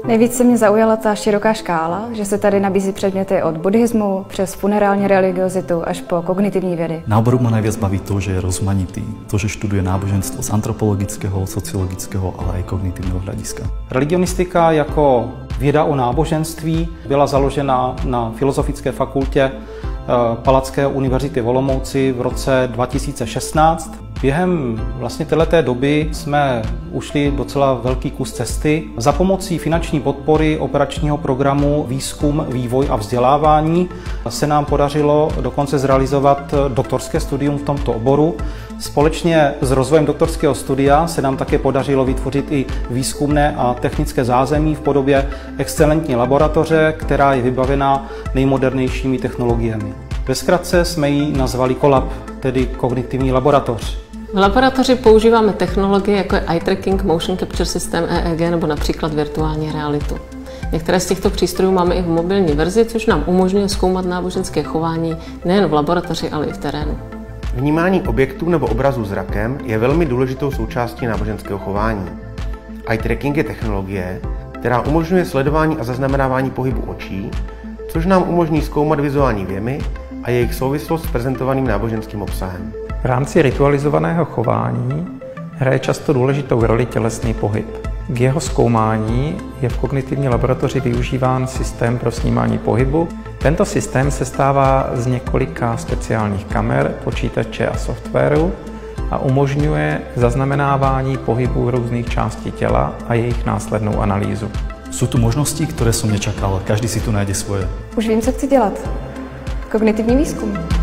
Nejvíce mě zaujala ta široká škála, že se tady nabízí předměty od buddhismu přes funerální religiozitu až po kognitivní vědy. Na oboru ma najviac baví to, že je rozmanitý, to, že študuje náboženstvo z antropologického, sociologického, ale aj kognitívneho hľadiska. Religionistika jako věda o náboženství byla založena na Filozofické fakultě Palacké univerzity v Olomouci v roce 2016. Během vlastně této doby jsme ušli docela velký kus cesty. Za pomocí finanční podpory operačního programu Výzkum, vývoj a vzdělávání se nám podařilo dokonce zrealizovat doktorské studium v tomto oboru. Společně s rozvojem doktorského studia se nám také podařilo vytvořit i výzkumné a technické zázemí v podobě excelentní laboratoře, která je vybavená nejmodernějšími technologiemi. Ve zkratce jsme ji nazvali CoLab, tedy kognitivní laboratoř. V laboratoři používáme technologie jako je Eye Tracking, Motion Capture System, EEG nebo například virtuální realitu. Některé z těchto přístrojů máme i v mobilní verzi, což nám umožňuje zkoumat náboženské chování nejen v laboratoři, ale i v terénu. Vnímání objektů nebo obrazů zrakem je velmi důležitou součástí náboženského chování. Eye Tracking je technologie, která umožňuje sledování a zaznamenávání pohybu očí, což nám umožní zkoumat vizuální vjemy a jejich souvislost s prezentovaným náboženským obsahem. V rámci ritualizovaného chování hraje často důležitou roli tělesný pohyb. K jeho zkoumání je v kognitivní laboratoři využíván systém pro snímání pohybu. Tento systém sestává z několika speciálních kamer, počítače a softwaru a umožňuje zaznamenávání pohybů různých částí těla a jejich následnou analýzu. Sú tu možnosti, ktoré som nečakal, každý si tu nájde svoje. Už vím, co chci dělat. Kognitivní výzkum.